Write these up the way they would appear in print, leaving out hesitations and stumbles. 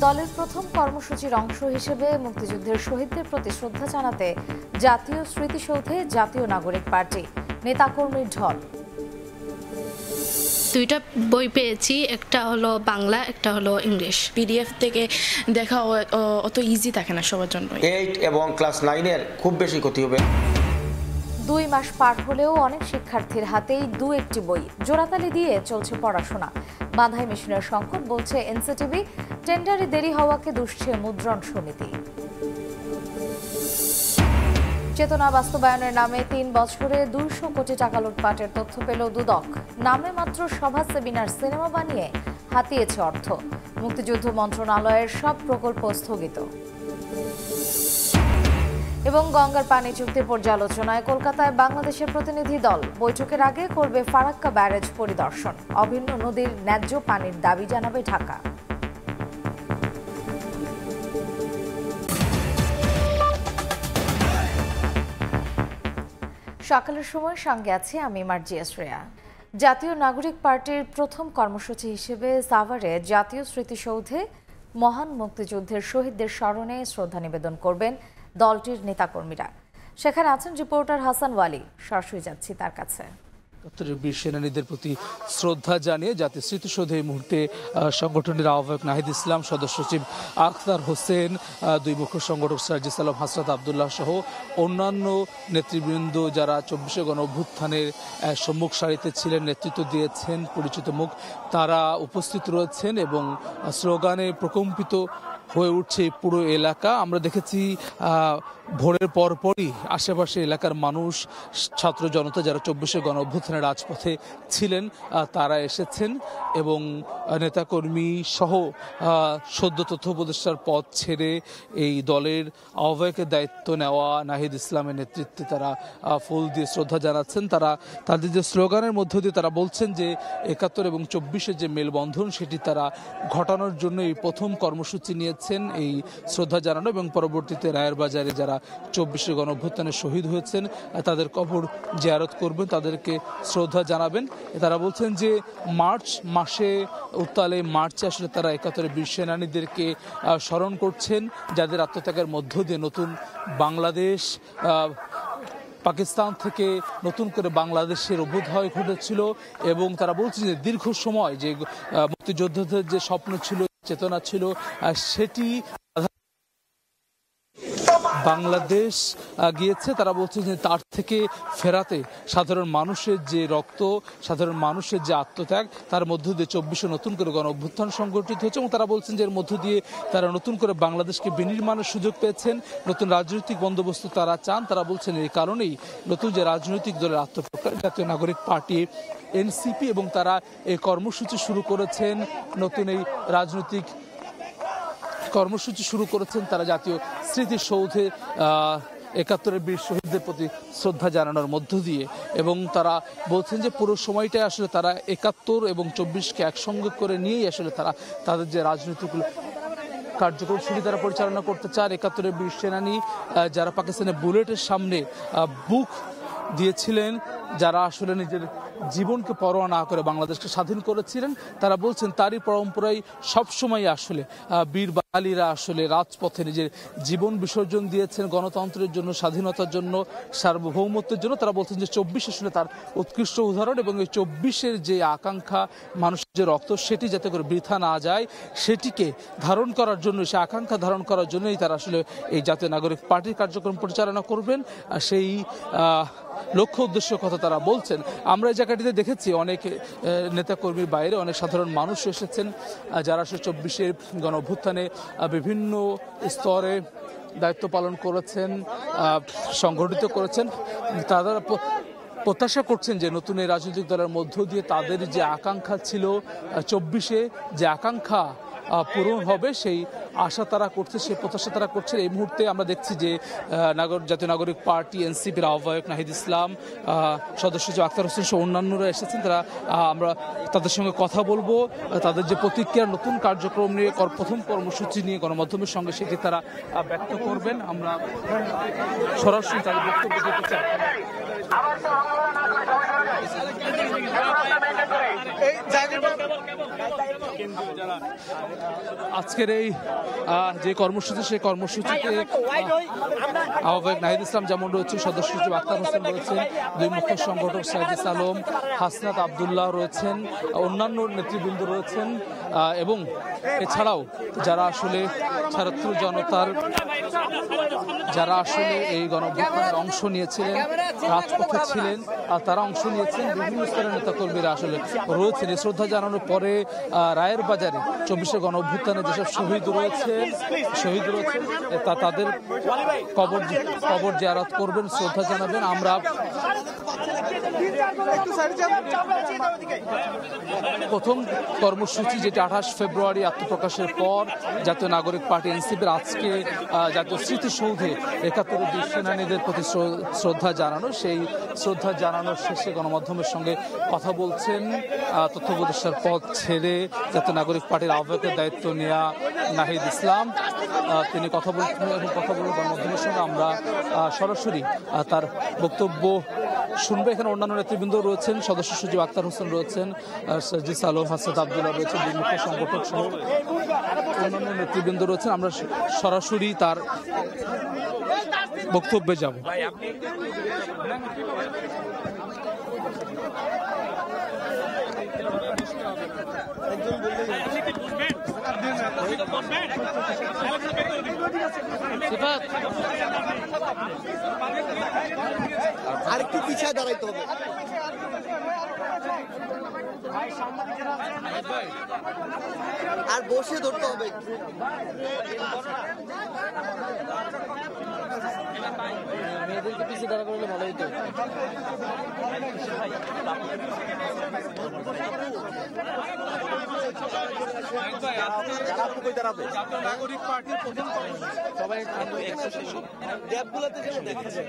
দলের প্রথম কর্মসূচির অংশ হিসেবে মুক্তিযুদ্ধের শহীদদের প্রতি শ্রদ্ধা জানাতে জাতীয় স্মৃতিসৌধে জাতীয় নাগরিক পার্টি নেতাকর্মীর ঢল। দুইটা বই পেয়েছি, একটা হলো বাংলা, একটা হলো ইংলিশ। পিডিএফ থেকে দেখা অত ইজি থাকে না সবার জন্য। 8 এবং ক্লাস 9-এর খুব বেশি ক্ষতি হবে। 2 মাস পার হলেও অনেক শিক্ষার্থীর হাতেই একটি বই। জোড়াতালি দিয়ে চলছে পড়াশোনা। বাধাই মেশিনের সংকট বলছে এনসিটিভি। টেন্ডারে দেরি হওয়াকে দুষছে মুদ্রণ সমিতি। চেতনা বাস্তবায়নের নামে 3 বছরে 200 কোটি টাকা লুটপাটের তথ্য পেল দুদক। নামে মাত্র সভা, সেমিনার, সিনেমা বানিয়ে হাতিয়েছে অর্থ। মুক্তিযুদ্ধ মন্ত্রণালয়ের সব প্রকল্প স্থগিত। এবং গঙ্গার পানি চুক্তি পর্যালোচনায় কলকাতায় বাংলাদেশের প্রতিনিধি দল। বৈঠকের আগে করবে ফারাক্কা ব্যারেজ পরিদর্শন। অভিন্ন নদীর ন্যায্য পানির দাবি জানাবে ঢাকা। সকালের সময় সঙ্গে আছি আমি মার্জিয়া শ্রেয়া। জাতীয় নাগরিক পার্টির প্রথম কর্মসূচি হিসেবে সাভারে জাতীয় স্মৃতিসৌধে মহান মুক্তিযুদ্ধের শহীদদের স্মরণে শ্রদ্ধা নিবেদন করবেন দলটির নেতাকর্মীরা। সেখানে আছেন রিপোর্টার হাসান ওয়ালি। সরাসরি যাচ্ছি তার কাছে। বীর সেনানীদের প্রতি শ্রদ্ধা জানিয়ে জাতীয় স্মৃতিসৌধে এই মুহূর্তে সংগঠনের আহ্বায়ক নাহিদ ইসলাম, সদস্য সচিব আখতার হোসেন, 2 মুখ্য সংগঠক সার্জিস আলম, হাসরাত আবদুল্লাহ সহ অন্যান্য নেতৃবৃন্দ যারা 24শে গণ অভ্যুত্থানের সম্মুখ সারিতে ছিলেন, নেতৃত্ব দিয়েছেন, পরিচিত মুখ, তারা উপস্থিত রয়েছেন এবং স্লোগানে প্রকম্পিত হয়ে উঠছে পুরো এলাকা। আমরা দেখেছি ভোরের পরপরই আশেপাশে এলাকার মানুষ, ছাত্র জনতা যারা 24শে গণ অভ্যুত্থানের রাজপথে ছিলেন তারা এসেছেন এবং নেতাকর্মী সহ সদ্য তথ্য উপদেষ্টার পদ ছেড়ে এই দলের আহ্বায়কের দায়িত্ব নেওয়া নাহিদ ইসলামের নেতৃত্বে তারা ফুল দিয়ে শ্রদ্ধা জানাচ্ছেন। তারা তাদের যে স্লোগানের মধ্য দিয়ে তারা বলছেন যে 71 এবং 24-এর যে মেলবন্ধন সেটি তারা ঘটানোর জন্য এই প্রথম কর্মসূচি নিয়েছেন, এই শ্রদ্ধা জানানো এবং পরবর্তীতে রায়ের বাজারে যারা 24শে গণ অভ্যুত্থানে শহীদ হয়েছেন তাদের কবর জিয়ারত করবেন, তাদেরকে শ্রদ্ধা জানাবেন। তারা বলছেন যে মার্চ মাসে উত্তালে মার্চে আসলে তারা 71 বীর সেনানীদেরকে স্মরণ করছেন, যাদের আত্মত্যাগের মধ্য দিয়ে নতুন বাংলাদেশ, পাকিস্তান থেকে নতুন করে বাংলাদেশের অভ্যুদয় ঘটেছিল এবং তারা বলছে যে দীর্ঘ সময় যে মুক্তিযোদ্ধাদের যে স্বপ্ন ছিল, চেতনা ছিল, সেটি বাংলাদেশ গিয়েছে। তারা বলছে যে তার থেকে ফেরাতে সাধারণ মানুষের যে রক্ত, সাধারণ মানুষের যে আত্মত্যাগ, তার মধ্য দিয়ে 24শে নতুন করে গণ অভ্যুত্থান সংগঠিত হয়েছে এবং তারা বলছেন যে এর মধ্য দিয়ে তারা নতুন করে বাংলাদেশকে বিনির্মাণের সুযোগ পেয়েছেন, নতুন রাজনৈতিক বন্দোবস্ত তারা চান। তারা বলছেন এই কারণেই নতুন যে রাজনৈতিক দলের আত্মপ্রকাশ জাতীয় নাগরিক পার্টি এনসিপি এবং তারা এই কর্মসূচি শুরু করেছেন, নতুন এই রাজনৈতিক কর্মসূচি শুরু করেছেন তারা জাতীয় স্মৃতিসৌধে 71 বীর শহীদদের প্রতি শ্রদ্ধা জানানোর মধ্য দিয়ে। এবং তারা বলছেন যে পুরো সময়টাই আসলে তারা 71 এবং 24কে একসঙ্গে করে নিয়েই আসলে তারা তাদের যে রাজনৈতিক কার্যক্রম সেটি তারা পরিচালনা করতে চান। 71 বীর সেনানী যারা পাকিস্তানের বুলেটের সামনে বুক দিয়েছিলেন, যারা আসলে নিজের জীবনকে পরোয়া না করে বাংলাদেশকে স্বাধীন করেছিলেন, তারা বলছেন তারই পরম্পরায় সবসময় আসলে বীর বাঙালিরা আসলে রাজপথে নিজের জীবন বিসর্জন দিয়েছেন গণতন্ত্রের জন্য, স্বাধীনতার জন্য, সার্বভৌমত্বের জন্য। তারা বলছেন যে 24 আসলে তার উৎকৃষ্ট উদাহরণ এবং এই 24-এর যে আকাঙ্ক্ষা, মানুষের যে রক্ত, সেটি যাতে করে বৃথা না যায় সেটিকে ধারণ করার জন্য, সে আকাঙ্ক্ষা ধারণ করার জন্যই তারা আসলে এই জাতীয় নাগরিক পার্টির কার্যক্রম পরিচালনা করবেন। সেই লক্ষ্য উদ্দেশ্যের কথা তারা বলছেন। আমরা এই জায়গাটিতে দেখেছি অনেক নেতাকর্মীর বাইরে অনেক সাধারণ মানুষ এসেছেন যারা 24শে গণ অভ্যুত্থানে বিভিন্ন স্তরে দায়িত্ব পালন করেছেন, সংগঠিত করেছেন। তারা প্রত্যাশা করছেন যে নতুন এই রাজনৈতিক দলের মধ্য দিয়ে তাদের যে আকাঙ্ক্ষা ছিল 24শে, যে আকাঙ্ক্ষা পূরণ হবে, সেই আশা তারা করছে, সেই প্রত্যাশা তারা করছে। এই মুহূর্তে আমরা দেখছি যে জাতীয় নাগরিক পার্টি এনসিপির আহ্বায়ক নাহিদ ইসলাম, সদস্য আখতার হোসেন সহ অন্যান্যরা এসেছেন। তারা আমরা তাদের সঙ্গে কথা বলবো, তাদের যে প্রতিক্রিয়া, নতুন কার্যক্রম নিয়ে প্রথম কর্মসূচি নিয়ে গণমাধ্যমের সঙ্গে সেটি তারা ব্যক্ত করবেন। আমরা সরাসরি তাদের বক্তব্য দিতে চাই। আজকের এই যে কর্মসূচি, সেই কর্মসূচিতে আহ্বায়ক নাহিদ ইসলাম যেমন রয়েছে, সদস্য সচিব আখতার হোসেন রয়েছেন, দুই মুখ্য সংগঠক সাইদিস আলম, হাসনাত আবদুল্লাহ রয়েছেন, অন্যান্য নেতৃবৃন্দ রয়েছেন এবং এছাড়াও যারা আসলে ছাত্র জনতার যারা আসলে এই গণঅভ্যুত্থানে অংশ নিয়েছিলেন, রাজপথে ছিলেন, তারা অংশ নিয়েছেন। বিভিন্ন স্তরের নেতাকর্মীরা আসলে রয়েছেন। এই শ্রদ্ধা জানানোর পরে রায়ের বাজারে 24শে গণঅভ্যুত্থানে যেসব শহীদ রয়েছেন তাদের কবর জিয়ারত করবেন, শ্রদ্ধা জানাবেন। আমরা প্রথম কর্মসূচি যেটা 28 ফেব্রুয়ারি আত্মপ্রকাশের পর জাতীয় নাগরিক পার্টি এনসিপির আজকে জাতীয় স্মৃতিসৌধে ৭১ বীর সেনানীদের প্রতি শ্রদ্ধা জানানো, সেই শ্রদ্ধা জানানোর শেষে গণমাধ্যমের সঙ্গে কথা বলছেন তথ্য উপদেষ্টার পদ ছেড়ে জাতীয় নাগরিক পার্টির আহ্বায়কের দায়িত্ব নেওয়া নাহিদ ইসলাম। তিনি কথা বলে গণমাধ্যমের সঙ্গে আমরা সরাসরি তার বক্তব্য শুনবে। এখানে অন্যান্য নেতৃবৃন্দ রয়েছেন, সদস্য সচিব আখতার হোসেন রয়েছেন, সাইদিস আলম, হাসনাত আবদুল্লাহ রয়েছেন, দুই মুখ্য সংগঠক সহ অন্যান্য নেতৃবৃন্দ রয়েছেন। আমরা সরাসরি তার বক্তব্যে যাব। আরেকটু পিছিয়ে দাঁড়াইতে হবে। আর বসে ধরতে হবে। মেয়েদেরকে পিছিয়ে দাঁড়া করলে ভালো হইতো। সবাই গ্যাপগুলোতে যেমন দেখা যায়।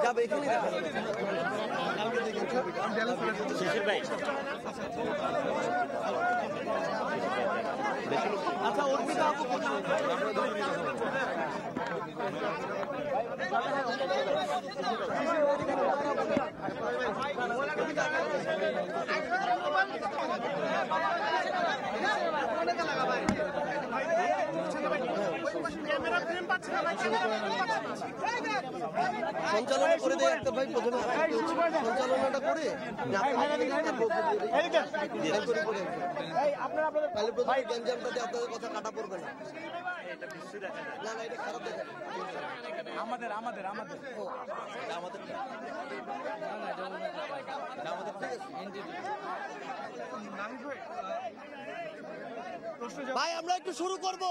যাবে এখানে আচ্ছা অর্পিতা আপু সঞ্চালনা করে দেয় একটা ভাই, প্রথমে সঞ্চালনাটা করে তাহলে প্রথমে গ্যাঞ্জামটাতে আপনাদের কথা কাটা পড়বে না। না না, এটা খারাপ দেখা আমাদের ভাই আমরা একটু শুরু করব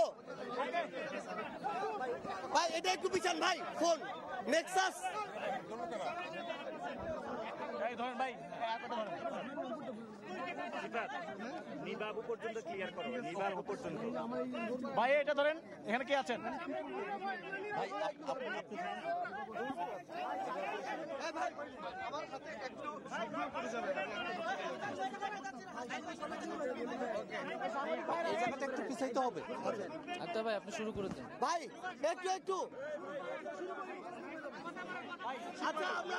ভাই, এটা একটু পিছান ভাই, ফোন নেক্সাস ধরেন ভাই, নিবাবু পর্যন্ত ক্লিয়ার করো, নিবাবু পর্যন্ত ভাই এটা ধরেন। এখানে কে আছেন ভাই? একটু পিছাইতে হবে। আচ্ছা ভাই, আপনি শুরু করে দেন ভাই, একটু আচ্ছা আমরা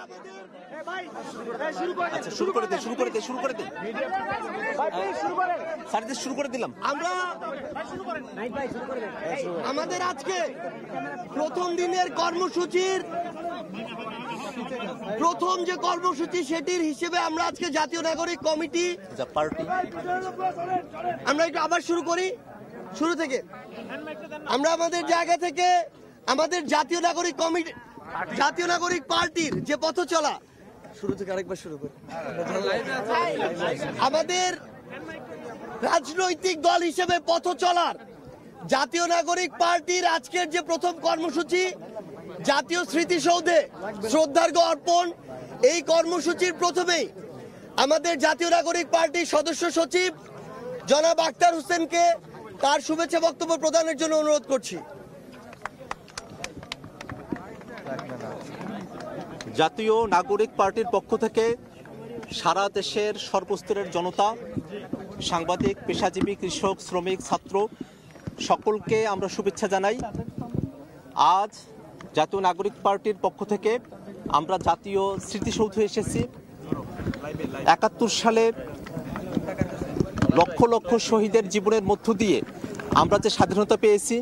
শুরু করে দে শুরু করে দিলাম আমরা। আমাদের আজকে প্রথম দিনের কর্মসূচির প্রথম যে কর্মসূচি সেটির হিসেবে আমরা আজকে জাতীয় নাগরিক কমিটি পার্টি আমরা একটু আবার শুরু করি শুরু থেকে। আমরা আমাদের জায়গা থেকে আমাদের জাতীয় নাগরিক কমিটি, জাতীয় নাগরিক পার্টির যে পথ চলা, শুরু থেকে আরেকবার শুরু করি। আমাদের রাজনৈতিক দল হিসেবে পথ চলার জাতীয় নাগরিক পার্টির আজকের যে প্রথম কর্মসূচি জাতীয় স্মৃতিসৌধে শ্রদ্ধার্ঘ্য অর্পণ, এই কর্মসূচির প্রথমেই আমাদের জাতীয় নাগরিক পার্টির সদস্য সচিব জনাব আখতার হোসেনকে তার শুভেচ্ছা বক্তব্য প্রদানের জন্য অনুরোধ করছি। জাতীয় নাগরিক পার্টির পক্ষ থেকে সারা দেশের সর্বস্তরের জনতা, সাংবাদিক, পেশাজীবী, কৃষক, শ্রমিক, ছাত্র সকলকে আমরা শুভেচ্ছা জানাই। আজ জাতীয় নাগরিক পার্টির পক্ষ থেকে আমরা জাতীয় স্মৃতিসৌধে এসেছি। ৭১ সালে লক্ষ লক্ষ শহীদের জীবনের মধ্য দিয়ে আমরা যে স্বাধীনতা পেয়েছি,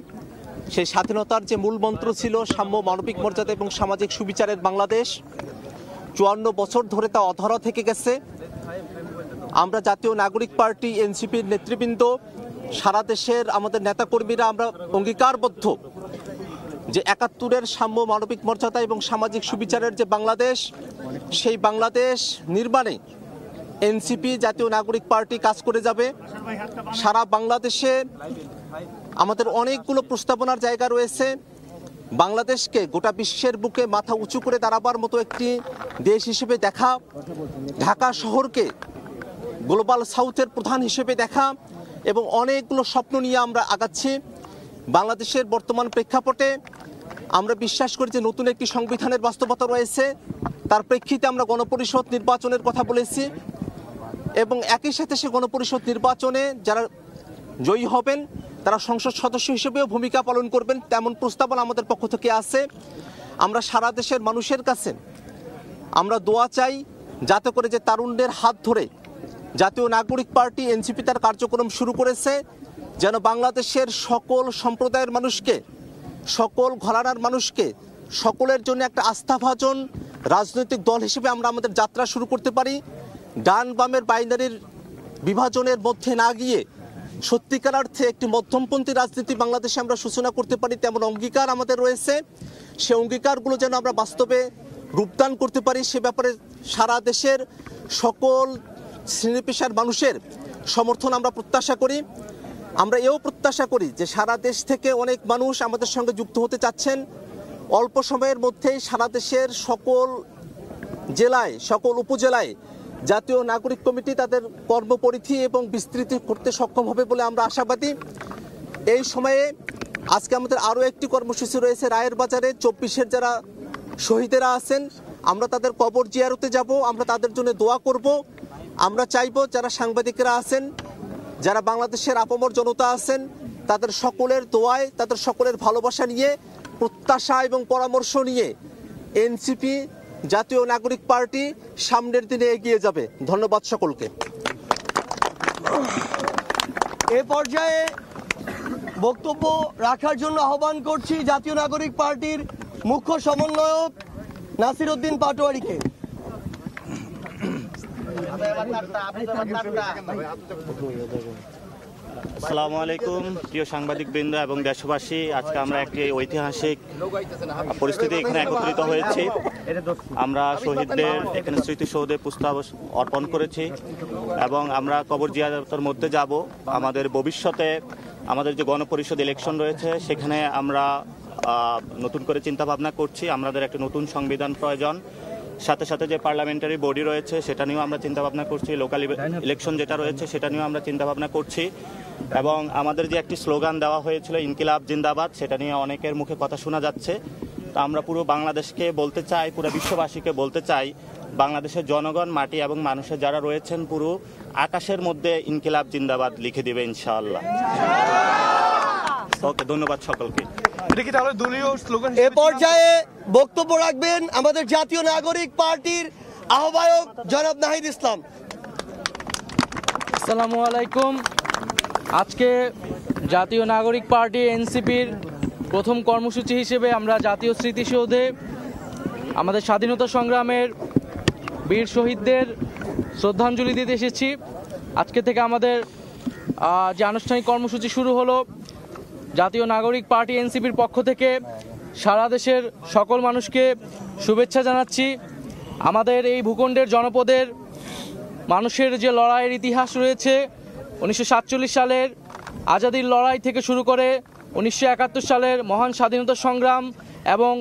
সেই স্বাধীনতার যে মূল মন্ত্র ছিল সাম্য, মানবিক মর্যাদা এবং সামাজিক সুবিচারের বাংলাদেশ, 54 বছর ধরে তা অধরা থেকে গেছে। আমরা জাতীয় নাগরিক পার্টি এনসিপির নেতৃবৃন্দ, সারা দেশের আমাদের নেতাকর্মীরা আমরা অঙ্গীকারবদ্ধ যে 71-এর সাম্য, মানবিক মর্যাদা এবং সামাজিক সুবিচারের যে বাংলাদেশ, সেই বাংলাদেশ নির্মাণে এনসিপি জাতীয় নাগরিক পার্টি কাজ করে যাবে। সারা বাংলাদেশে আমাদের অনেকগুলো প্রস্তাবনার জায়গা রয়েছে। বাংলাদেশকে গোটা বিশ্বের বুকে মাথা উঁচু করে দাঁড়াবার মতো একটি দেশ হিসেবে দেখা, ঢাকা শহরকে গ্লোবাল সাউথের প্রধান হিসেবে দেখা এবং অনেকগুলো স্বপ্ন নিয়ে আমরা আগাচ্ছি। বাংলাদেশের বর্তমান প্রেক্ষাপটে আমরা বিশ্বাস করি যে নতুন একটি সংবিধানের বাস্তবতা রয়েছে। তার প্রেক্ষিতে আমরা গণপরিষদ নির্বাচনের কথা বলেছি এবং একই সাথে সে গণপরিষদ নির্বাচনে যারা জয়ী হবেন তারা সংসদ সদস্য হিসেবেও ভূমিকা পালন করবেন, তেমন প্রস্তাবনা আমাদের পক্ষ থেকে আছে। আমরা সারা দেশের মানুষের কাছে আমরা দোয়া চাই যাতে করে যে তারুণ্যের হাত ধরে জাতীয় নাগরিক পার্টি এনসিপি তার কার্যক্রম শুরু করেছে, যেন বাংলাদেশের সকল সম্প্রদায়ের মানুষকে, সকল ঘরানার মানুষকে, সকলের জন্য একটা আস্থাভাজন রাজনৈতিক দল হিসেবে আমরা আমাদের যাত্রা শুরু করতে পারি। ডান বামের বাইনারির বিভাজনের মধ্যে না গিয়ে সত্যিকার অর্থে একটি মধ্যমপন্থী রাজনীতি বাংলাদেশে আমরা সূচনা করতে পারি, তেমন অঙ্গীকার আমাদের রয়েছে। সে অঙ্গীকারগুলো যেন আমরা বাস্তবে রূপদান করতে পারি, সে ব্যাপারে সারা দেশের সকল শ্রেণী পেশার মানুষের সমর্থন আমরা প্রত্যাশা করি। আমরা এও প্রত্যাশা করি যে সারা দেশ থেকে অনেক মানুষ আমাদের সঙ্গে যুক্ত হতে চাচ্ছেন। অল্প সময়ের মধ্যেই সারা দেশের সকল জেলায়, সকল উপজেলায় জাতীয় নাগরিক কমিটি তাদের কর্মপরিধি এবং বিস্তৃতি করতে সক্ষম হবে বলে আমরা আশাবাদী। এই সময়ে আজকে আমাদের আরও একটি কর্মসূচি রয়েছে রায়ের বাজারে। 24-এর যারা শহীদেরা আছেন আমরা তাদের কবর জিয়ারতে যাব, আমরা তাদের জন্য দোয়া করব। আমরা চাইব যারা সাংবাদিকেরা আছেন, যারা বাংলাদেশের আপামর জনতা আছেন, তাদের সকলের দোয়ায়, তাদের সকলের ভালোবাসা নিয়ে, প্রত্যাশা এবং পরামর্শ নিয়ে এনসিপি জাতীয় নাগরিক পার্টি সামনের দিনে এগিয়ে যাবে। ধন্যবাদ সকলকে। এ পর্যায়ে বক্তব্য রাখার জন্য আহ্বান করছি জাতীয় নাগরিক পার্টির মুখ্য সমন্বয়ক নাসির উদ্দিন পাটোয়ারিকে। আসসালামু আলাইকুম প্রিয় সাংবাদিকবৃন্দ এবং দেশবাসী, আজকে আমরা একটি ঐতিহাসিক পরিস্থিতি এখানে একত্রিত হয়েছি। আমরা শহীদদের এখানে স্মৃতিসৌধে পুষ্পাঞ্জলি অর্পণ করেছি এবং আমরা কবর জিয়ারতের মধ্যে যাব। আমাদের ভবিষ্যতে আমাদের যে গণপরিষদ ইলেকশন রয়েছে সেখানে আমরা নতুন করে চিন্তা ভাবনা করছি। আমাদের একটা নতুন সংবিধান প্রয়োজন, সাথে সাথে যে পার্লামেন্টারি বডি রয়েছে সেটা নিয়েও আমরা চিন্তা ভাবনা করছি, লোকাল ইলেকশন যেটা রয়েছে সেটা নিয়েও আমরা চিন্তা ভাবনা করছি এবং আমাদের যে একটি স্লোগান দেওয়া হয়েছিল ইনকিলাব জিন্দাবাদ, সেটা নিয়ে অনেকের মুখে কথা শোনা যাচ্ছে। তো আমরা পুরো বাংলাদেশকে বলতে চাই, পুরো বিশ্ববাসীকে বলতে চাই, বাংলাদেশের জনগণ, মাটি এবং মানুষের যারা রয়েছেন পুরো আকাশের মধ্যে ইনকিলাব জিন্দাবাদ লিখে দিবে ইনশাআল্লাহ। ওকে, ধন্যবাদ সকলকে। এ পর্যায়ে বক্তব্য রাখবেন আমাদের জাতীয় নাগরিক পার্টির আহ্বায়ক জনাব নাহিদ ইসলাম। আসসালামু আলাইকুম। আজকে জাতীয় নাগরিক পার্টি এনসিপির প্রথম কর্মসূচি হিসেবে আমরা জাতীয় স্মৃতিসৌধে আমাদের স্বাধীনতা সংগ্রামের বীর শহীদদের শ্রদ্ধাঞ্জলি দিতে এসেছি। আজকে থেকে আমাদের যে আনুষ্ঠানিক কর্মসূচি শুরু হলো, জাতীয় নাগরিক পার্টি এনসিপির পক্ষ থেকে সারা দেশের সকল মানুষকে শুভেচ্ছা জানাচ্ছি। আমাদের এই ভূখণ্ডের জনপদের মানুষের যে লড়াইয়ের ইতিহাস রয়েছে, 1947 সালের আজাদির লড়াই থেকে শুরু করে 1971 সালের মহান স্বাধীনতা সংগ্রাম এবং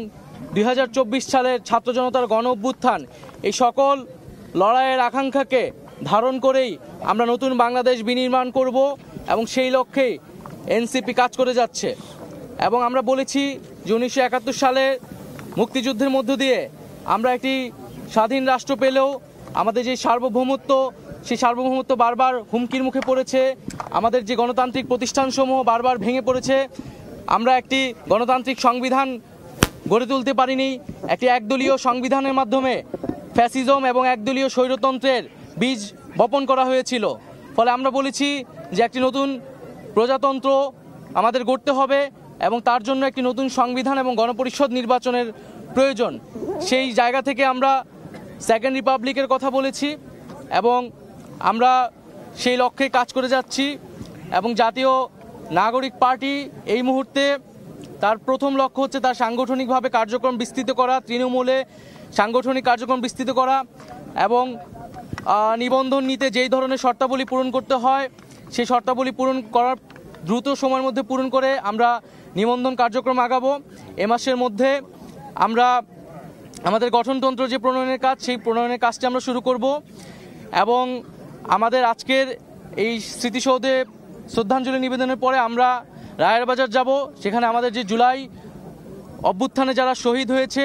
2024 সালের ছাত্র জনতার গণ অভ্যুত্থান, এই সকল লড়াইয়ের আকাঙ্ক্ষাকে ধারণ করেই আমরা নতুন বাংলাদেশ বিনির্মাণ করব এবং সেই লক্ষ্যেই এনসিপি কাজ করে যাচ্ছে। এবং আমরা বলেছি যে 1971 সালে মুক্তিযুদ্ধের মধ্য দিয়ে আমরা একটি স্বাধীন রাষ্ট্র পেলেও আমাদের যে সার্বভৌমত্ব, সেই সার্বভৌমত্ব বারবার হুমকির মুখে পড়েছে। আমাদের যে গণতান্ত্রিক প্রতিষ্ঠানসমূহ বারবার ভেঙে পড়েছে। আমরা একটি গণতান্ত্রিক সংবিধান গড়ে তুলতে পারিনি। একটি একদলীয় সংবিধানের মাধ্যমে ফ্যাসিজম এবং একদলীয় স্বৈরতন্ত্রের বীজ বপন করা হয়েছিল। ফলে আমরা বলেছি যে একটি নতুন প্রজাতন্ত্র আমাদের গড়তে হবে এবং তার জন্য একটি নতুন সংবিধান এবং গণপরিষদ নির্বাচনের প্রয়োজন। সেই জায়গা থেকে আমরা সেকেন্ড রিপাবলিকের কথা বলেছি এবং আমরা সেই লক্ষ্যে কাজ করে যাচ্ছি এবং জাতীয় নাগরিক পার্টি এই মুহূর্তে তার প্রথম লক্ষ্য হচ্ছে তার সাংগঠনিকভাবে কার্যক্রম বিস্তৃত করা, তৃণমূলে সাংগঠনিক কার্যক্রম বিস্তৃত করা এবং নিবন্ধন নিতে যেই ধরনের শর্তাবলী পূরণ করতে হয় সেই শর্তাবলী পূরণ করার দ্রুত সময়ের মধ্যে পূরণ করে আমরা নিবন্ধন কার্যক্রম আগাবো। এ মাসের মধ্যে আমরা আমাদের গঠনতন্ত্র যে প্রণয়নের কাজ সেই প্রণয়নের কাজটি আমরা শুরু করব এবং আমাদের আজকের এই স্মৃতিসৌধে শ্রদ্ধাঞ্জলি নিবেদনের পরে আমরা রায়ের বাজার যাব। সেখানে আমাদের যে জুলাই অভ্যুত্থানে যারা শহীদ হয়েছে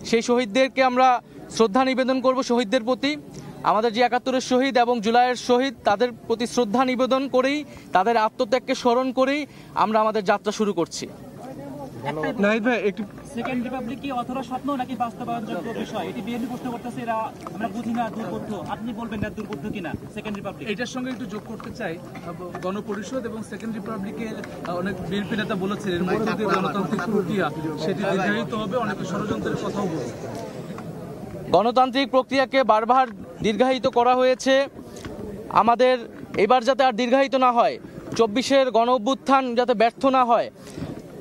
সেই শহীদদেরকে আমরা শ্রদ্ধা নিবেদন করব। শহীদদের প্রতি আমাদের যে ৭১-এর শহীদ এবং জুলাইয়ের শহীদ তাদের প্রতি শ্রদ্ধা নিবেদন করেই তাদের আত্মত্যাগকে স্মরণ করেই আমরা আমাদের যাত্রা শুরু করছি। নাহিদ ভাই, একটু সেকেন্ড রিপাবলিক কি অথবা স্বপ্ন নাকি বাস্তবায়নযোগ্য বিষয়? এটি বিএনপি প্রশ্ন করতেছে, এরা আমরা বুঝি না, দুর্বোধ্য। আপনি বলবেন না দুর্বোধ্য কিনা সেকেন্ড রিপাবলিক? এটার সঙ্গে একটু যোগ করতে চাই, গণপরিষদ এবং সেকেন্ড রিপাবলিকের অনেক বিএনপি নেতা বলেছেন এর মধ্যে যে গণতান্ত্রিক প্রক্রিয়া সেটি দীর্ঘায়িত হবে, অনেকে ষড়যন্ত্রের কথাও বলছে। গণতান্ত্রিক প্রক্রিয়াকে বারবার দীর্ঘায়িত করা হয়েছে। আমাদের এবার যাতে আর দীর্ঘায়িত না হয়, ২৪-এর গণ অভ্যুত্থান যাতে ব্যর্থ না হয়,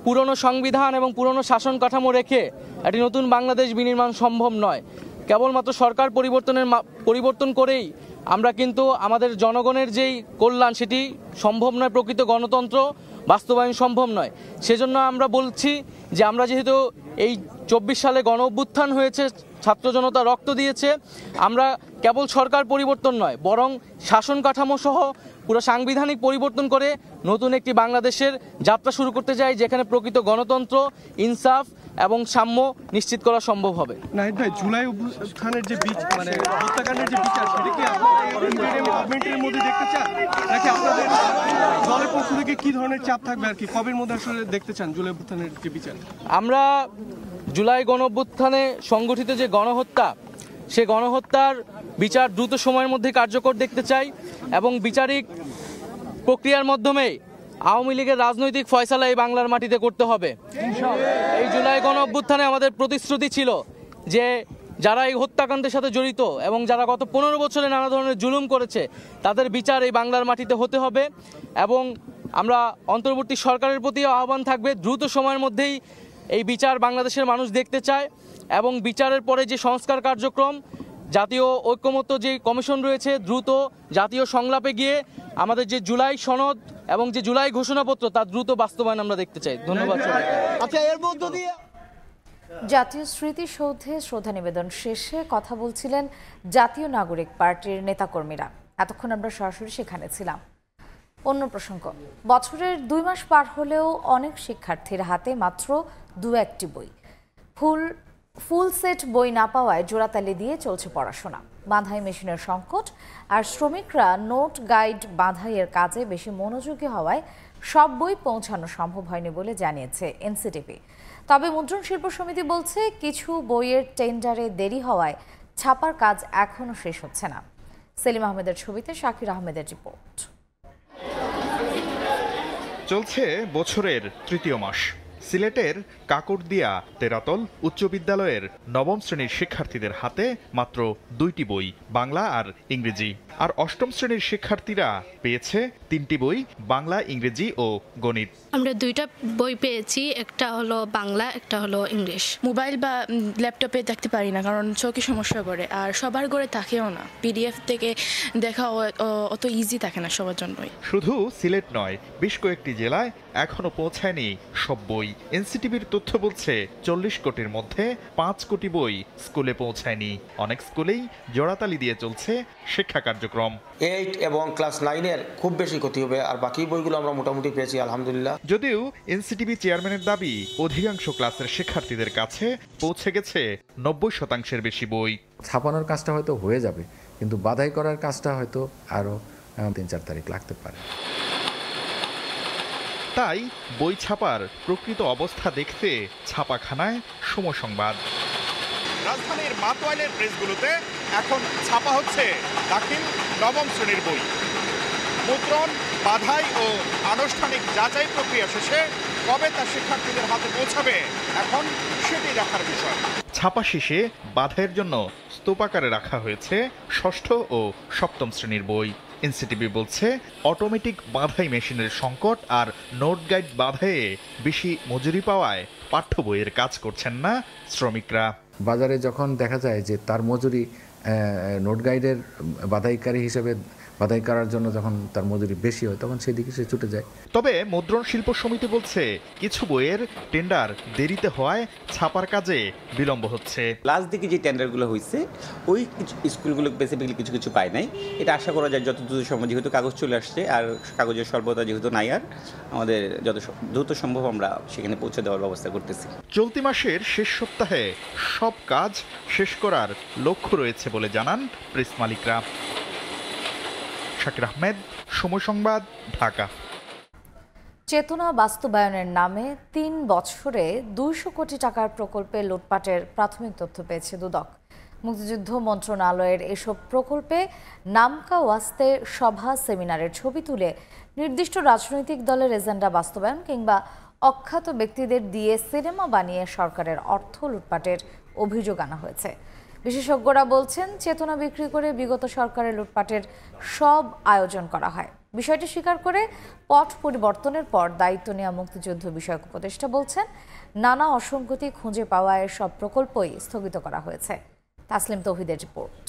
পুরনো সংবিধান এবং পুরনো শাসন কাঠামো রেখে একটি নতুন বাংলাদেশ বিনির্মাণ সম্ভব নয়। কেবলমাত্র সরকার পরিবর্তন করেই আমরা কিন্তু আমাদের জনগণের যেই কল্যাণ সেটি সম্ভব নয়, প্রকৃত গণতন্ত্র বাস্তবায়ন সম্ভব নয়। সেজন্য আমরা বলছি যে আমরা যেহেতু এই ২৪ সালে গণ অভ্যুত্থান হয়েছে, ছাত্র জনতা রক্ত দিয়েছে, আমরা কেবল সরকার পরিবর্তন নয় বরং শাসন কাঠামো সহ পুরো সাংবিধানিক পরিবর্তন করে নতুন একটি বাংলাদেশের যাত্রা শুরু করতে চাই যেখানে প্রকৃত গণতন্ত্র, ইনসাফ এবং সাম্য নিশ্চিত করা সম্ভব হবে। নাহিদ ভাই, জুলাই অভ্যুত্থানের যে হত্যাকাণ্ডের যে বিচার সেটা কি গভর্নমেন্টের মধ্যে দেখতে চান নাকি আপনাদের দলের পক্ষ থেকে কি ধরনের চাপ থাকবে আর কি কবের মধ্যে আসলে দেখতে চান জুলাই অভ্যুত্থানের যে বিচার? আমরা জুলাই গণ অভ্যুত্থানে সংগঠিত যে গণহত্যা সে গণহত্যার বিচার দ্রুত সময়ের মধ্যে কার্যকর দেখতে চাই এবং বিচারিক প্রক্রিয়ার মাধ্যমে আওয়ামী লীগের রাজনৈতিক ফয়সালা এই বাংলার মাটিতে করতে হবে। এই জুলাই গণ অভ্যুত্থানে আমাদের প্রতিশ্রুতি ছিল যে যারা এই হত্যাকাণ্ডের সাথে জড়িত এবং যারা গত ১৫ বছরে নানা ধরনের জুলুম করেছে তাদের বিচার এই বাংলার মাটিতে হতে হবে এবং আমরা অন্তর্বর্তী সরকারের প্রতি আহ্বান থাকবে দ্রুত সময়ের মধ্যেই এই বিচার বাংলাদেশের মানুষ দেখতে চায় এবং বিচারের পরে যে সংস্কার কার্যক্রম, জাতীয় ঐক্যমত্য যে কমিশন রয়েছে দ্রুত জাতীয় সংলাপে গিয়ে আমাদের যে জুলাই সনদ এবং যে জুলাই ঘোষণাপত্র তার দ্রুত বাস্তবায়ন আমরা দেখতে চাই। ধন্যবাদ। আচ্ছা, এর মধ্য দিয়ে জাতীয় স্মৃতিসৌধে শ্রদ্ধা নিবেদন শেষে কথা বলছিলেন জাতীয় নাগরিক পার্টির নেতাকর্মীরা। এতক্ষণ আমরা সরাসরি সেখানে ছিলাম। অন্য প্রসঙ্গ, বছরের ২ মাস পার হলেও অনেক শিক্ষার্থীর হাতে মাত্র ২-১টি বই। ফুল সেট বই না পাওয়ায় জোড়াতালি দিয়ে চলছে পড়াশোনা। বাঁধাই মেশিনের সংকট আর শ্রমিকরা নোট গাইড বাঁধাইয়ের কাজে বেশি মনোযোগী হওয়ায় সব বই পৌঁছানো সম্ভব হয়নি বলে জানিয়েছে এনসিটিভি। তবে মুদ্রণ শিল্প সমিতি বলছে কিছু বইয়ের টেন্ডারে দেরি হওয়ায় ছাপার কাজ এখনো শেষ হচ্ছে না। সেলিম আহমেদের ছবিতে শাকির আহমেদের রিপোর্ট। চলছে বছরের তৃতীয় মাস। সিলেটের কাকড়দিয়া তেরাতল উচ্চ বিদ্যালয়ের নবম শ্রেণীর শিক্ষার্থীদের হাতে মাত্র 2টি বই, বাংলা আর ইংরেজি। আর অষ্টম শ্রেণীর শিক্ষার্থীরা পেয়েছে 3টি বই, বাংলা, ইংরেজি ও গণিত। আমরা 2টা বই পেয়েছি, একটা হলো বাংলা, একটা হলো ইংলিশ। মোবাইল বা ল্যাপটপে দেখতে পারি না কারণ চোখে সমস্যা করে, আর সবার ঘরে থাকেও না। পিডিএফ থেকে দেখা অত ইজি থাকে না সবার জন্যই। শুধু সিলেট নয়, বেশ কয়েকটি জেলায় এখনো পৌঁছায়নি সব বই। এনসিটিভির তথ্য বলছে 40 কোটির মধ্যে 5 কোটি বই স্কুলে পৌঁছায়নি। অনেক স্কুলেই জোড়াতালি দিয়ে চলছে শিক্ষা কার্যক্রম। 8 এবং ক্লাস 9-এর খুব বেশি ক্ষতি হবে, আর বাকি বইগুলো আমরা মোটামুটি পেয়েছি আলহামদুলিল্লাহ। যদিও এনসিটিভি চেয়ারম্যানের দাবি অধিকাংশ ক্লাসের শিক্ষার্থীদের কাছে পৌঁছে গেছে 90% বেশি বই। ছাপানোর কাজটা হয়তো হয়ে যাবে, কিন্তু বাধাই করার কাজটা হয়তো আরো 3-4 তারিখ লাগতে পারে। তাই বই ছাপার প্রকৃত অবস্থা দেখতে ছাপাখানায় সময় সংবাদ। রাজধানীর মাতোয়াইলের প্রেসগুলোতে এখন ছাপা হচ্ছে দাখিল নবম শ্রেণীর বই। মুদ্রণ, বাধাই ও আনুষ্ঠানিক যাচাই প্রক্রিয়া শেষে কবে তা শিক্ষার্থীদের হাতে পৌঁছাবে এখন সেটি দেখার বিষয়। ছাপা শেষে বাধাইয়ের জন্য স্তূপাকারে রাখা হয়েছে ষষ্ঠ ও সপ্তম শ্রেণীর বই। এনসিটিবি বলছে অটোমেটিক বাধাই মেশিনের সংকট আর নোট গাইড বাধাইয়ে বেশি মজুরি পাওয়ায় পাঠ্য বইয়ের কাজ করছেন না শ্রমিকরা। বাজারে যখন দেখা যায় যে তার মজুরি নোট গাইডের বাধাইকারী হিসেবে বাধাই করার জন্য যখন তার মজুরি বেশি হয় তখন সেদিকে সে ছুটে যায়। তবে মুদ্রণ শিল্প সমিতি বলছে কিছু বইয়ের টেন্ডার দেরিতে হওয়ায় ছাপার কাজে বিলম্ব হচ্ছে। লাস্ট দিকে যে টেন্ডারগুলো হয়েছে ওই কিছু স্কুলগুলো স্পেসিফিকলি কিছু কিছু পায় নাই। এটা আশা করা যায় যত দ্রুত সম্ভব, যেহেতু কাগজ চলে আসছে আর কাগজের স্বল্পতা যেহেতু নাই, আর আমাদের যত দ্রুত সম্ভব আমরা সেখানে পৌঁছে দেওয়ার ব্যবস্থা করতেছি। চলতি মাসের শেষ সপ্তাহে সব কাজ শেষ করার লক্ষ্য রয়েছে বলে জানান প্রেস মালিকরা। শাকির আহমেদ, সময় সংবাদ, ঢাকা। চেতনা বাস্তবায়নের নামে ৩ বছরে ২০০ কোটি টাকার প্রকল্পে লুটপাটের প্রাথমিক তথ্য পেয়েছে দুদক। মুক্তিযুদ্ধ মন্ত্রণালয়ের এসব প্রকল্পে নামকা ওয়াস্তে সভা সেমিনারের ছবি তুলে নির্দিষ্ট রাজনৈতিক দলের এজেন্ডা বাস্তবায়ন কিংবা অখ্যাত ব্যক্তিদের দিয়ে সিনেমা বানিয়ে সরকারের অর্থ লুটপাটের অভিযোগ আনা হয়েছে। বিশেষজ্ঞরা বলছেন চেতনা বিক্রি করে বিগত সরকারের লুটপাটের সব আয়োজন করা হয়। বিষয়টি স্বীকার করে পট পরিবর্তনের পর দায়িত্ব নেওয়া মুক্তিযুদ্ধ বিষয়ক উপদেষ্টা বলছেন নানা অসঙ্গতি খুঁজে পাওয়া সব প্রকল্পই স্থগিত করা হয়েছে। তাসলিম তৌহিদের রিপোর্ট।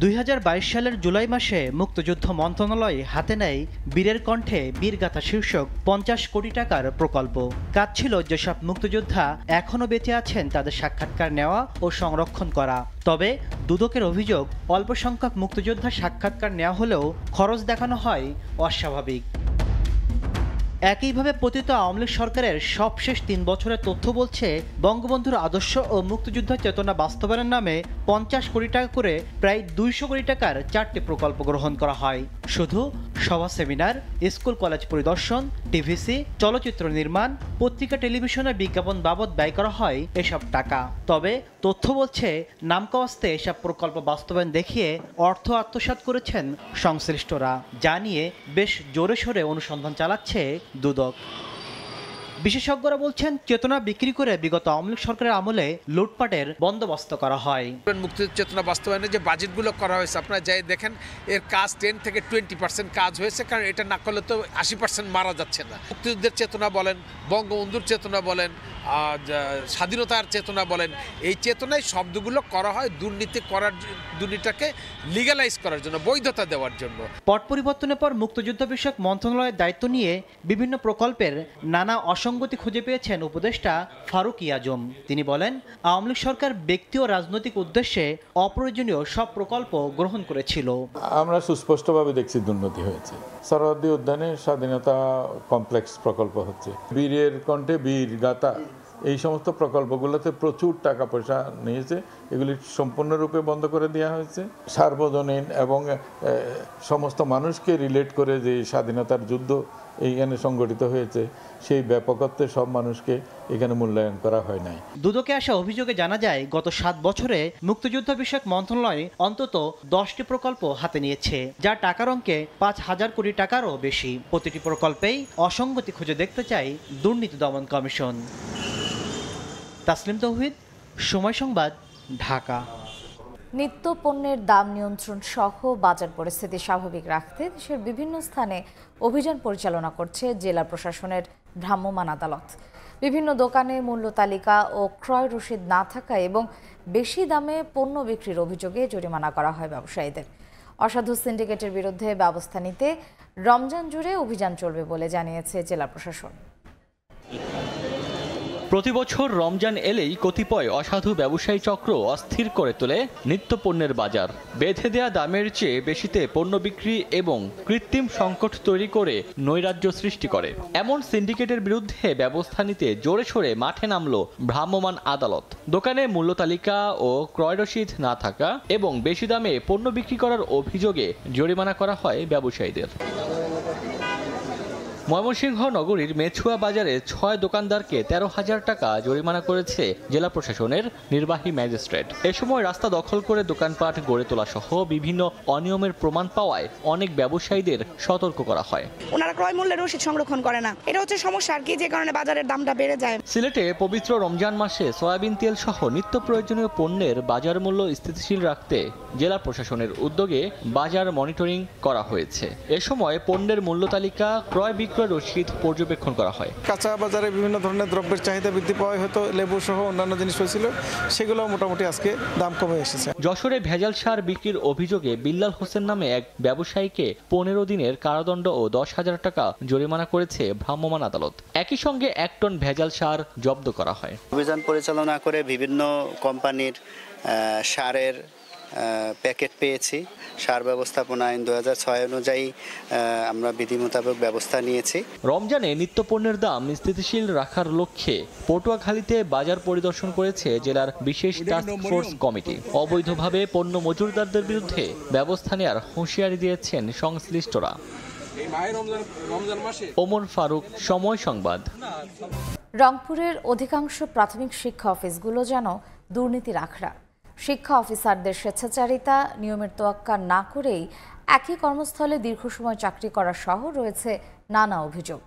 ২০২২ সালের জুলাই মাসে মুক্তিযুদ্ধ মন্ত্রণালয় হাতে নেয় বীরের কণ্ঠে বীরগাথা শীর্ষক ৫০ কোটি টাকার প্রকল্প। কাজ ছিল যেসব মুক্তিযোদ্ধা এখনও বেঁচে আছেন তাদের সাক্ষাৎকার নেওয়া ও সংরক্ষণ করা। তবে দুদকের অভিযোগ অল্প সংখ্যক মুক্তিযোদ্ধার সাক্ষাৎকার নেওয়া হলেও খরচ দেখানো হয় অস্বাভাবিক। একইভাবে পতিত আওয়ামী লীগ সরকারের সবশেষ ৩ বছরের তথ্য বলছে বঙ্গবন্ধুর আদর্শ ও মুক্তিযুদ্ধ চেতনা বাস্তবায়নের নামে ৫০ কোটি টাকা করে প্রায় ২০০ কোটি টাকার ৪টি প্রকল্প গ্রহণ করা হয়। শুধু সভা সেমিনার, স্কুল কলেজ পরিদর্শন, টিভিসি, চলচ্চিত্র নির্মাণ, পত্রিকা টেলিভিশনের বিজ্ঞাপন বাবদ ব্যয় করা হয় এসব টাকা। তবে তথ্য বলছে নামকাওয়াস্তে এসব প্রকল্প বাস্তবায়ন দেখিয়ে অর্থ আত্মসাৎ করেছেন সংশ্লিষ্টরা, যা নিয়ে বেশ জোরে সোরে অনুসন্ধান চালাচ্ছে দুদক। বিশেষজ্ঞরা বলছেন চেতনা বিক্রি করে বিগত আওয়ামী লীগ সরকারের আমলে লুটপাটের বন্দোবস্ত করা হয়। মুক্তিযুদ্ধ চেতনা বাস্তবায়নের যে বাজেটগুলো করা হয়েছে আপনারা যাই দেখেন এর কাজ 10 থেকে 20% কাজ হয়েছে, কারণ এটা না করলে তো 80% মারা যাচ্ছে না। মুক্তিযুদ্ধের চেতনা বলেন, বঙ্গবন্ধুর চেতনা বলেন, স্বাধীনতার চেতনা বলেন, এই চেতনায় শব্দগুলো করা হয় দুর্নীতিটাকে লিগ্যালাইজ করার জন্য, বৈধতা দেওয়ার জন্য। পট পরিবর্তনের পর মুক্তিযুদ্ধ বিষয়ক মন্ত্রণালয়ের দায়িত্ব নিয়ে বিভিন্ন প্রকল্পের নানা অসঙ্গতি খুঁজে পেয়েছেন উপদেষ্টা ফারুক আজম। তিনি বলেন আওয়ামী লীগ সরকার ব্যক্তি ও রাজনৈতিক উদ্দেশ্যে অপ্রয়োজনীয় সব প্রকল্প গ্রহণ করেছিল। আমরা সুস্পষ্টভাবে দেখছি দুর্নীতি হয়েছে। সরহদ্দি উদ্যানে স্বাধীনতা কমপ্লেক্স প্রকল্প হচ্ছে, বীরের কণ্ঠে বীর গাথা, এই সমস্ত প্রকল্পগুলোতে প্রচুর টাকা পয়সা নিয়েছে, এগুলি সম্পূর্ণরূপে বন্ধ করে দেওয়া হয়েছে। সার্বজনীন এবং সমস্ত মানুষকে রিলেট করে যে স্বাধীনতার যুদ্ধ এইখানে সংগঠিত হয়েছে সেই ব্যাপকত্বে সব মানুষকে এখানে মূল্যায়ন করা হয় নাই। দুদকে আসা অভিযোগে জানা যায় গত 7 বছরে মুক্তিযুদ্ধ বিষয়ক মন্ত্রণালয় অন্তত 10টি প্রকল্প হাতে নিয়েছে, যা টাকার অঙ্কে ৫,০০০ কোটি টাকারও বেশি। প্রতিটি প্রকল্পেই অসঙ্গতি খুঁজে দেখতে চায় দুর্নীতি দমন কমিশন। তাসলিম তৌহিদ, সময় সংবাদ, ঢাকা। নিত্য পণ্যের দাম নিয়ন্ত্রণ সহ বাজার পরিস্থিতি স্বাভাবিক রাখতে দেশের বিভিন্ন স্থানে অভিযান পরিচালনা করছে জেলা প্রশাসনের ভ্রাম্যমাণ আদালত। বিভিন্ন দোকানে মূল্য তালিকা ও ক্রয় রসিদ না থাকা এবং বেশি দামে পণ্য বিক্রির অভিযোগে জরিমানা করা হয় ব্যবসায়ীদের। অসাধু সিন্ডিকেটের বিরুদ্ধে ব্যবস্থা নিতে রমজান জুড়ে অভিযান চলবে বলে জানিয়েছে জেলা প্রশাসন। প্রতিবছর রমজান এলেই কতিপয় অসাধু ব্যবসায়ী চক্র অস্থির করে তোলে নিত্যপণ্যের বাজার। বেঁধে দেয়া দামের চেয়ে বেশিতে পণ্য বিক্রি এবং কৃত্রিম সংকট তৈরি করে নৈরাজ্য সৃষ্টি করে। এমন সিন্ডিকেটের বিরুদ্ধে ব্যবস্থা নিতে জোরে সোরে মাঠে নামল ভ্রাম্যমাণ আদালত। দোকানে মূল্য তালিকা ও ক্রয় রসিদ না থাকা এবং বেশি দামে পণ্য বিক্রি করার অভিযোগে জরিমানা করা হয় ব্যবসায়ীদের। ময়মনসিংহ নগরীর মেছুয়া বাজারে 6 দোকানদারকে 13,000 টাকা জরিমানা করেছে জেলা প্রশাসনের নির্বাহী ম্যাজিস্ট্রেট। এ সময় রাস্তা দখল করে দোকানপাট গড়ে তোলা সহ বিভিন্ন অনিয়মের প্রমাণ পাওয়ায় অনেক ব্যবসায়ীদের সতর্ক করা হয়। ওনারা ক্রয় মূল্যের রসিদ সংরক্ষণ করে না, এটা হচ্ছে সমস্যা আর কি, যে কারণে বাজারের দামটা বেড়ে যায়। সিলেটে পবিত্র রমজান মাসে সয়াবিন তেল সহ নিত্য প্রয়োজনীয় পণ্যের বাজার মূল্য স্থিতিশীল রাখতে জেলা প্রশাসনের উদ্যোগে বাজার মনিটরিং করা হয়েছে। এ সময় পণ্যের মূল্য তালিকা, ক্রয় বিক্রয় রসিদ পর্যবেক্ষণ করা হয়। কাঁচা বাজারে বিভিন্ন ধরনের দ্রব্যের চাহিদা বৃদ্ধি পাওয়ায় হয়তো লেবু সহ অন্যান্য জিনিস হয়েছিল, সেগুলো মোটামুটি আজকে দাম কমে এসেছে। যশোরে ভেজাল সার বিক্রির অভিযোগে বিল্লাল হোসেন নামে এক ব্যবসায়ীকে 15 দিনের কারাদণ্ড ও 10,000 টাকা জরিমানা করেছে ভ্রাম্যমাণ আদালত। একই সঙ্গে 1 টন ভেজাল সার জব্দ করা হয়। অভিযান পরিচালনা করে বিভিন্ন কোম্পানির সারের প্যাকেট পেয়েছি। সার ব্যবস্থাপনা আইন 2006 অনুযায়ী আমরা বিধি মোতাবেক ব্যবস্থা নিয়েছি। রমজানে নিত্যপণ্যের দাম স্থিতিশীল রাখার লক্ষ্যে পটুয়াখালীতে বাজার পরিদর্শন করেছে জেলার বিশেষ টাস্ক ফোর্স কমিটি। অবৈধভাবে পণ্য মজুরদারদের বিরুদ্ধে ব্যবস্থা নেওয়ার হুঁশিয়ারি দিয়েছেন সংশ্লিষ্টরা। ওমর ফারুক, সময় সংবাদ। রংপুরের অধিকাংশ প্রাথমিক শিক্ষা অফিসগুলো যেন দুর্নীতির আখড়া। শিক্ষা অফিসারদের স্বেচ্ছাচারিতা, নিয়মের তোয়াক্কা না করেই একই কর্মস্থলে দীর্ঘ সময় চাকরি করা সহ রয়েছে নানা অভিযোগ।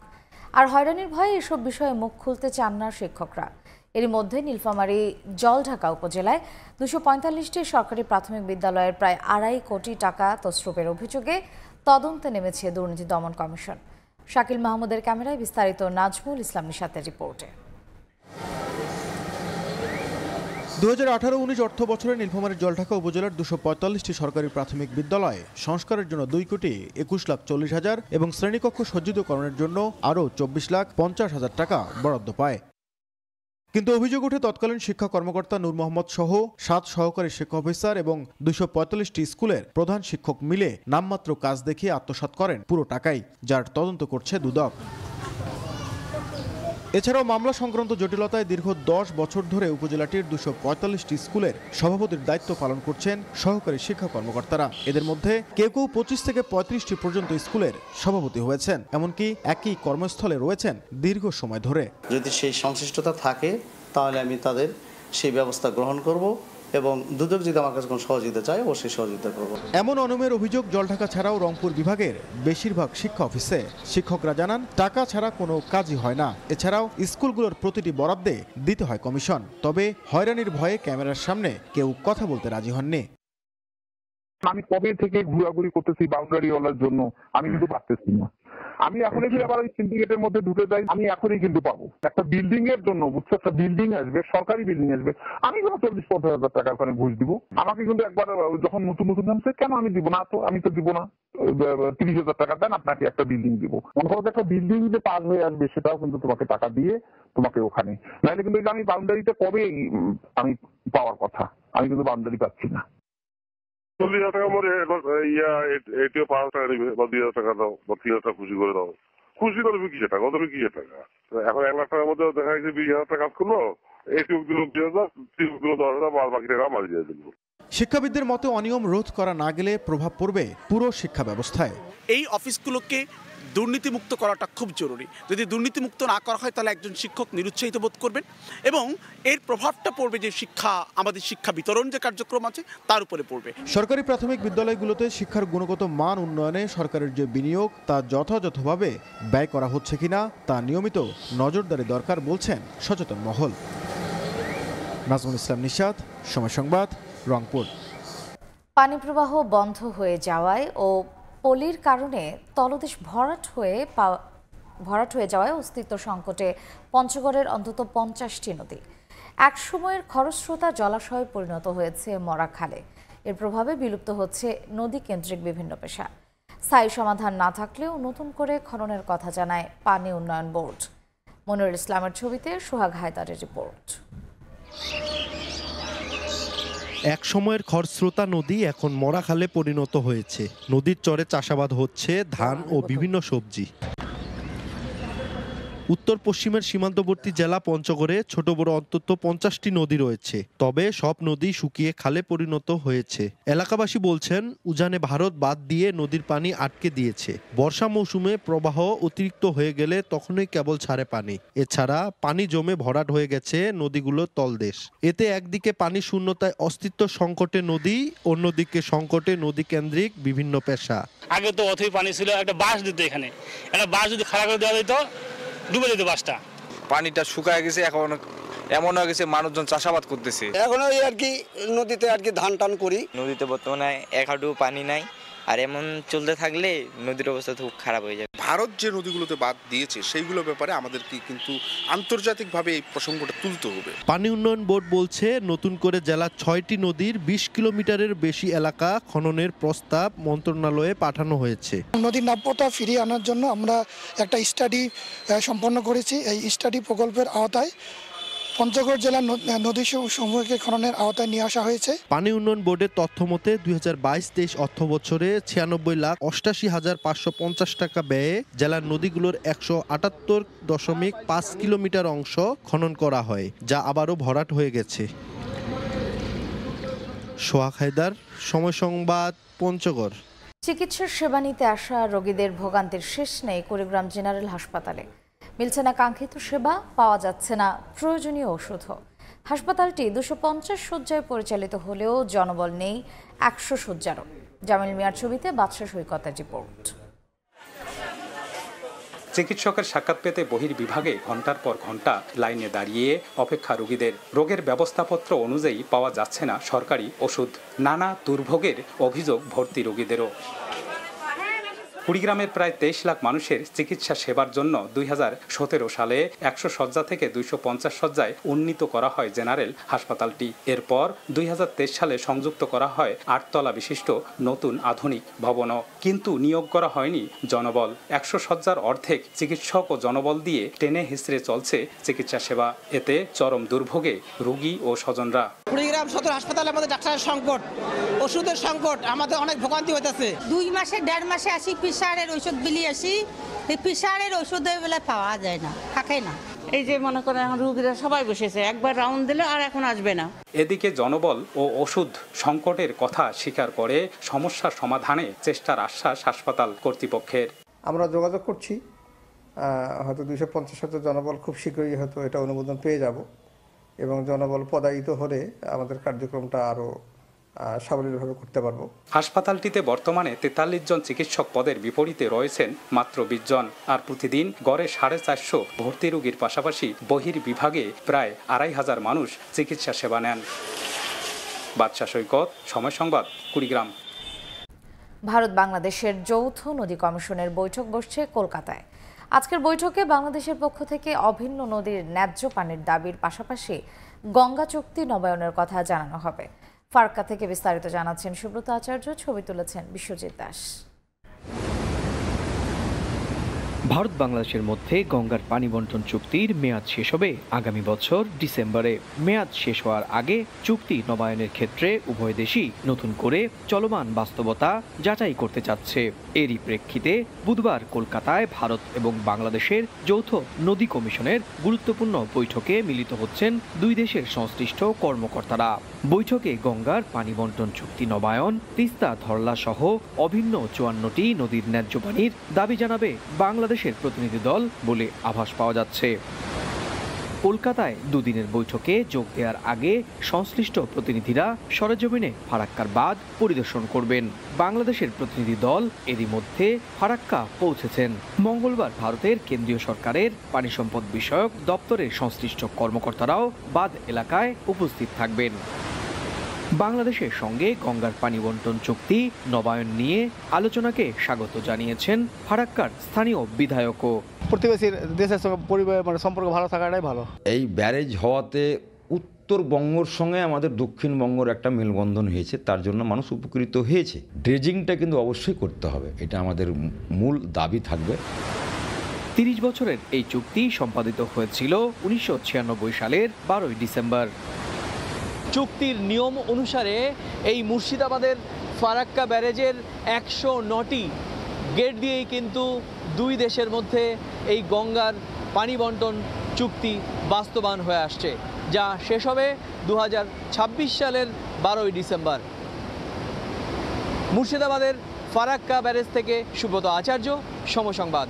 আর হয়রানির ভয়ে এসব বিষয়ে মুখ খুলতে চান না শিক্ষকরা। এরই মধ্যে নীলফামারী জলঢাকা উপজেলায় 245টি সরকারি প্রাথমিক বিদ্যালয়ের প্রায় 2.5 কোটি টাকা তছরুপের অভিযোগে তদন্তে নেমেছে দুর্নীতি দমন কমিশন। শাকিল মাহমুদের ক্যামেরায় বিস্তারিত নাজমুল ইসলাম নিশাতের রিপোর্টে। 2018-19 অর্থ বছরে নীলফামারীর জলঢাকা উপজেলার 245টি সরকারি প্রাথমিক বিদ্যালয়ে সংস্কারের জন্য 2,21,40,000 এবং শ্রেণীকক্ষ সজ্জিতকরণের জন্য আরও 24,50,000 টাকা বরাদ্দ পায়। কিন্তু অভিযোগ ওঠে তৎকালীন শিক্ষা কর্মকর্তা নূর মোহাম্মদ সহ 7 সহকারী শিক্ষা অফিসার এবং 245টি স্কুলের প্রধান শিক্ষক মিলে নামমাত্র কাজ দেখিয়ে আত্মসাৎ করেন পুরো টাকাই, যার তদন্ত করছে দুদক। এছাড়াও মামলা সংক্রান্ত জটিলতায় দীর্ঘ 10 বছর ধরে উপজেলাটির 245টি স্কুলের সভাপতির দায়িত্ব পালন করছেন সহকারী শিক্ষা কর্মকর্তারা। এদের মধ্যে কেউ 25 থেকে 35টি পর্যন্ত স্কুলের সভাপতি হয়েছেন, এমনকি একই কর্মস্থলে রয়েছেন দীর্ঘ সময় ধরে। যদি সেই সংশ্লিষ্টতা থাকে তাহলে আমি তাদের সেই ব্যবস্থা গ্রহণ করব এবং দুদক যদি আমার কাছে কোনো সহযোগিতা চায় অবশ্যই সহযোগিতা করব। এমন অনিয়মের অভিযোগ জলঢাকা ছাড়াও রংপুর বিভাগের বেশিরভাগ শিক্ষা অফিসে। শিক্ষকরা জানান টাকা ছাড়া কোনো কাজই হয় না। এছাড়াও স্কুলগুলোর প্রতিটি বরাদ্দে দিতে হয় কমিশন। তবে হয়রানির ভয়ে ক্যামেরার সামনে কেউ কথা বলতে রাজি হননি। আমি কবে থেকে ঘোরাঘুরি করতেছি বাউন্ডারিওয়ালার জন্য, আমি কিন্তু পারতেছি না। আমি এখনই যদি আবার ওই সিন্ডিকেটের মধ্যে ঢুকে যাই, আমি এখনই কিন্তু পাবো। একটা বিল্ডিং এর জন্য, বুঝছো, একটা বিল্ডিং আসবে, সরকারি বিল্ডিং আসবে, আমি কোনো 40-50 টাকা ওখানে ঘুষ দিব? আমাকে কিন্তু একবার যখন নতুন নামছে, কেন আমি দিব না? তো আমি তো দিব না, 30,000 টাকা দেন, আপনাকে একটা বিল্ডিং দিব। মনে করো একটা বিল্ডিং যে পার হয়ে আসবে, সেটাও কিন্তু তোমাকে টাকা দিয়ে তোমাকে ওখানে, নাহলে কিন্তু আমি বাউন্ডারিতে কবে আমি পাওয়ার কথা, আমি কিন্তু বাউন্ডারি পাচ্ছি না। 40,000 টাকা মরে এটিও 5,000 টাকা নেবে বা 2,000 টাকা দাও বা 3,000 টাকা খুশি করে দাও। খুশি করবে কিসের টাকা? ওদের কিসের টাকা? এখন 1 লাখ টাকার মধ্যে দেখা যাচ্ছে 20,000 টাকা কাজ করলো, এটিও দিল 2,000, 3 দিল 10,000, আর বাকি টাকা মারি দিয়ে দিল। শিক্ষাবিদদের মতে অনিয়ম রোধ করা না গেলে প্রভাব পড়বে পুরো শিক্ষা ব্যবস্থায়। এই অফিসগুলোকে দুর্নীতিমুক্ত করাটা খুব জরুরি। যদি দুর্নীতিমুক্ত না করা হয় তাহলে একজন শিক্ষক নিরুৎসাহিত বোধ করবেন এবং এর প্রভাবটা পড়বে যে আমাদের শিক্ষা বিতরণ যে কার্যক্রম আছে তার উপরে পড়বে। সরকারি প্রাথমিক বিদ্যালয়গুলোতে শিক্ষার গুণগত মান উন্নয়নে সরকারের যে বিনিয়োগ তা যথাযথভাবে ব্যয় করা হচ্ছে কিনা তা নিয়মিত নজরদারি দরকার বলছেন সচেতন মহল। নাজমুল ইসলাম নিশাত, সময় সংবাদ, রংপুর। পানি প্রবাহ বন্ধ হয়ে যাওয়ায় ও পলির কারণে তলদেশ ভরাট হয়ে যাওয়ায় অস্তিত্ব সংকটে পঞ্চগড়ের অন্তত 50টি নদী। এক সময়ের খরস্রোতা জলাশয়ে পরিণত হয়েছে মরা খালে। এর প্রভাবে বিলুপ্ত হচ্ছে নদী কেন্দ্রিক বিভিন্ন পেশা। স্থায়ী সমাধান না থাকলেও নতুন করে খননের কথা জানায় পানি উন্নয়ন বোর্ড। মনিরুল ইসলামের ছবিতে সোহাগ হায়দারের রিপোর্ট। এক সময়ের খরস্রোতা নদী এখন মরা খালে পরিণত হয়েছে। নদীর চরে চাষাবাদ হচ্ছে ধান ও বিভিন্ন সবজি। উত্তর পশ্চিমের সীমান্তবর্তী জেলা পঞ্চগড়ে ছোট বড় অন্তত 50টি নদী রয়েছে, তবে সব নদী শুকিয়ে খালে পরিণত হয়েছে। এলাকাবাসী বলছেন উজানে ভারত বাঁধ দিয়ে নদীর পানি আটকে দিয়েছে। বর্ষা মৌসুমে প্রবাহ অতিরিক্ত হয়ে গেলে তখনই কেবল ছাড়ে পানি। এছাড়া পানি জমে ভরাট হয়ে গেছে নদীগুলোর তলদেশ। এতে একদিকে পানি শূন্যতায় অস্তিত্ব সংকটে নদী, অন্যদিকে সংকটে নদী কেন্দ্রিক বিভিন্ন পেশা। আগে তো অথই পানি ছিল, একটা বাঁশ দিত, এখানে একটা বাঁশ যদি খারাপ করে দেওয়া যেত ডুবে যেত বাঁশটা। পানিটা শুকায় গেছে, এখন এমন হয়ে গেছে মানুষজন চাষাবাদ করতেছে। এখন ওই আর কি নদীতে আর কি ধান টান করি। নদীতে বর্তমানে এক হাঁটু পানি নাই, আর এমন চলতে থাকলে নদীর অবস্থা খুব খারাপ হয়ে যাবে। ভারত যে নদীগুলোতে বাদ দিয়েছে সেইগুলো ব্যাপারে আমাদেরকে কিন্তু আন্তর্জাতিকভাবে এই প্রসঙ্গটা তুলতে হবে। পানি উন্নয়ন বোর্ড বলছে নতুন করে জেলার 6টি নদীর 20 কিলোমিটারের বেশি এলাকা খননের প্রস্তাব মন্ত্রণালয়ে পাঠানো হয়েছে। নদীর নাব্যতা ফিরিয়ে আনার জন্য আমরা একটা স্টাডি সম্পন্ন করেছি। এই স্টাডি প্রকল্পের আওতায় পঞ্চগড় জেলার নদী সমূহকে খননের আওতায় নিয়ে আসা হয়েছে। পানি উন্নয়ন বোর্ডের তথ্য মতে 2022-23 অর্থ বছরে 96,88,550 টাকা ব্যয়ে জেলার নদীগুলোর 178.5 কিলোমিটার অংশ খনন করা হয়, যা আবারও ভরাট হয়ে গেছে। সোহাগ হায়দার, সময় সংবাদ, পঞ্চগড়। চিকিৎসার সেবা নিতে আসা রোগীদের ভোগান্তির শেষ নেই কুড়িগ্রাম জেনারেল হাসপাতালে। মিলছে না কাঙ্ক্ষিত সেবা, পাওয়া যাচ্ছে না প্রয়োজনীয় ওষুধও। হাসপাতালটি 250 শয্যায় পরিচালিত হলেও জনবল নেই 100 শয্যারও। জামিল মিয়ার ছবিতে বাদশা সৈকতের রিপোর্ট। চিকিৎসকের সাক্ষাৎ পেতে বহির্বিভাগে ঘন্টার পর ঘন্টা লাইনে দাঁড়িয়ে অপেক্ষা রোগীদের। রোগের ব্যবস্থাপত্র অনুযায়ী পাওয়া যাচ্ছে না সরকারি ওষুধ। নানা দুর্ভোগের অভিযোগ ভর্তি রোগীদেরও। কুড়িগ্রামের প্রায় 23 লাখ মানুষের চিকিৎসা সেবার জন্য 2017 সালে 100 শয্যা থেকে 250 শয্যায় উন্নীত করা হয় জেনারেল হাসপাতালটি। এরপর 2023 সালে সংযুক্ত করা হয় 8 তলা বিশিষ্ট নতুন আধুনিক ভবনও। কিন্তু নিয়োগ করা হয়নি জনবল। 100 শয্যার অর্ধেক চিকিৎসক ও জনবল দিয়ে টেনে হিসড়ে চলছে চিকিৎসা সেবা। এতে চরম দুর্ভোগে রোগী ও স্বজনরা। কুড়িগ্রাম সদর হাসপাতালে আমাদের ডাক্তারের সংকট, ওষুধের সংকট, আমাদের অনেক ভোগান্তি হইতেছে। 2 মাসে 1.5 মাসে আসি প্রেসারের ওষুধ বিলি আসি, এই প্রেসারের ওষুধের বেলা পাওয়া যায় না, থাকে না। এই যে মনে করেন এখন রোগীরা সবাই বসেছে, একবার রাউন্ড দিলে আর এখন আসবে না। এদিকে জনবল ও ওষুধ সংকটের কথা স্বীকার করে সমস্যার সমাধানে চেষ্টার আশ্বাস হাসপাতাল কর্তৃপক্ষের। আমরা যোগাযোগ করছি, হয়তো 250 শয্যা জনবল খুব শীঘ্রই হয়তো এটা অনুমোদন পেয়ে যাব এবং জনবল পদায়িত হলে আমাদের কার্যক্রমটা আরও সাবলীলভাবে করতে পারবো। হাসপাতালটিতে বর্তমানে 43 জন চিকিৎসক পদের বিপরীতে রয়েছেন মাত্র 20 জন। আর প্রতিদিন গড়ে 450 ভর্তি রোগীর পাশাপাশি বহির্বিভাগে প্রায় 2500 মানুষ চিকিৎসা সেবা নেন। বাদশা সৈকত, সময় সংবাদ, কুড়িগ্রাম। ভারত বাংলাদেশের যৌথ নদী কমিশনের বৈঠক বসছে কলকাতায়। আজকের বৈঠকে বাংলাদেশের পক্ষ থেকে অভিন্ন নদীর ন্যায্য পানির দাবির পাশাপাশি গঙ্গা চুক্তি নবায়নের কথা জানানো হবে। ফারাক্কা থেকে বিস্তারিত জানাচ্ছেন সুব্রত আচার্য, ছবি তুলেছেন বিশ্বজিৎ দাস। ভারত বাংলাদেশের মধ্যে গঙ্গার পানি বন্টন চুক্তির মেয়াদ শেষ হবে আগামী বছর ডিসেম্বরে। মেয়াদ শেষ হওয়ার আগে চুক্তি নবায়নের ক্ষেত্রে উভয় দেশই নতুন করে চলমান বাস্তবতা যাচাই করতে চাচ্ছে। এরই প্রেক্ষিতে বুধবার কলকাতায় ভারত এবং বাংলাদেশের যৌথ নদী কমিশনের গুরুত্বপূর্ণ বৈঠকে মিলিত হচ্ছেন দুই দেশের সংশ্লিষ্ট কর্মকর্তারা। বৈঠকে গঙ্গার পানি বন্টন চুক্তি নবায়ন, তিস্তা ধরলা সহ অভিন্ন 54টি নদীর ন্যায্য পানির দাবি জানাবে বাংলাদেশের প্রতিনিধি দল বলে আভাস পাওয়া যাচ্ছে। কলকাতায় দুদিনের বৈঠকে যোগ দেওয়ার আগে সংশ্লিষ্ট প্রতিনিধিরা সরেজমিনে ফারাক্কার বাঁধ পরিদর্শন করবেন। বাংলাদেশের প্রতিনিধি দল এরই মধ্যে ফারাক্কা পৌঁছেছেন। মঙ্গলবার ভারতের কেন্দ্রীয় সরকারের পানি সম্পদ বিষয়ক দপ্তরের সংশ্লিষ্ট কর্মকর্তারাও বাঁধ এলাকায় উপস্থিত থাকবেন। বাংলাদেশের সঙ্গে গঙ্গার পানি বন্টন চুক্তি নবায়ন নিয়ে আলোচনাকে স্বাগত জানিয়েছেন ফারাক্কার স্থানীয় বিধায়কও। প্রতিবেশী দেশের সঙ্গে সম্পর্ক ভালো থাকাটাই ভালো। এই ব্যারেজ হওয়াতে উত্তরবঙ্গর সঙ্গে আমাদের দক্ষিণবঙ্গের একটা মেলবন্ধন হয়েছে, তার জন্য মানুষ উপকৃত হয়েছে। ড্রেজিংটা কিন্তু অবশ্যই করতে হবে, এটা আমাদের মূল দাবি থাকবে। 30 বছরের এই চুক্তি সম্পাদিত হয়েছিল 1996 সালের 12 ডিসেম্বর। চুক্তির নিয়ম অনুসারে এই মুর্শিদাবাদের ফারাক্কা ব্যারেজের 109টি গেট দিয়েই কিন্তু দুই দেশের মধ্যে এই গঙ্গার পানি বন্টন চুক্তি বাস্তবায়ন হয়ে আসছে, যা শেষ হবে 2026 সালের 12ই ডিসেম্বর। মুর্শিদাবাদের ফারাক্কা ব্যারেজ থেকে সুব্রত আচার্য, সময় সংবাদ।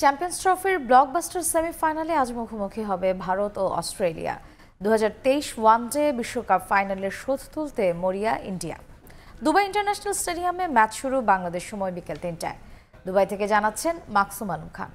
চ্যাম্পিয়ন্স ট্রফির ব্লকবাস্টার সেমিফাইনালে আজ মুখোমুখি হবে ভারত ও অস্ট্রেলিয়া। 2023 ওয়ানডে বিশ্বকাপ ফাইনালের শোধ তুলতে মরিয়া ইন্ডিয়া। দুবাই ইন্টারন্যাশনাল স্টেডিয়ামে ম্যাচ শুরু বাংলাদেশ সময় বিকেল 3টায়। দুবাই থেকে জানাচ্ছেন মাকসুম আলম খান।